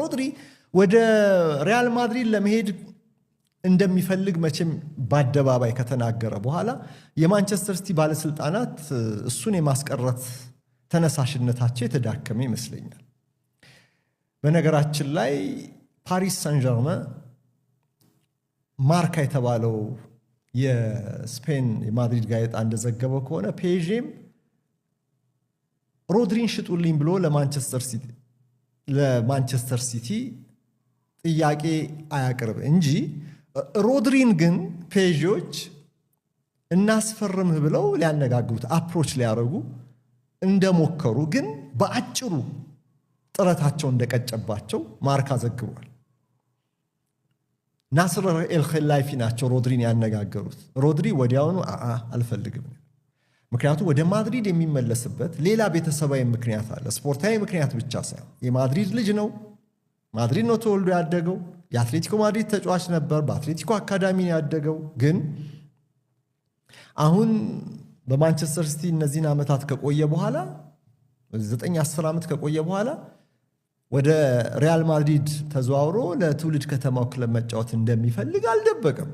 ሮድሪ ወደ ሪያል ማድሪድ ለመሄድ እንደሚፈልግ መቼም በአደባባይ ከተናገረ በኋላ የማንቸስተር ሲቲ ባለስልጣናት እሱን የማስቀረት ተነሳሽነታቸው የተዳከመ ይመስለኛል። በነገራችን ላይ ፓሪስ ሳን ዠርመን ማርካ የተባለው የስፔን የማድሪድ ጋዜጣ እንደዘገበው ከሆነ ፔዤም ሮድሪን ሽጡልኝ ብሎ ለማንቸስተር ሲቲ ጥያቄ አያቅርብ እንጂ ሮድሪን ግን ፔዦች እናስፈርምህ ብለው ሊያነጋግሩት አፕሮች ሊያደርጉ እንደሞከሩ ግን በአጭሩ ጥረታቸው እንደቀጨባቸው ማርካ ዘግቧል። ናስር ኤልኸላይፊ ናቸው ሮድሪን ያነጋገሩት። ሮድሪ ወዲያውኑ አልፈልግም፣ ምክንያቱም ወደ ማድሪድ የሚመለስበት ሌላ ቤተሰባዊ ምክንያት አለ። ስፖርታዊ ምክንያት ብቻ ሳይሆን የማድሪድ ልጅ ነው፣ ማድሪድ ነው ተወልዶ ያደገው፣ የአትሌቲኮ ማድሪድ ተጫዋች ነበር፣ በአትሌቲኮ አካዳሚ ያደገው። ግን አሁን በማንቸስተር ሲቲ እነዚህን ዓመታት ከቆየ በኋላ 9-10 ዓመት ከቆየ በኋላ ወደ ሪያል ማድሪድ ተዘዋውሮ ለትውልድ ከተማው ክለብ መጫወት እንደሚፈልግ አልደበቀም።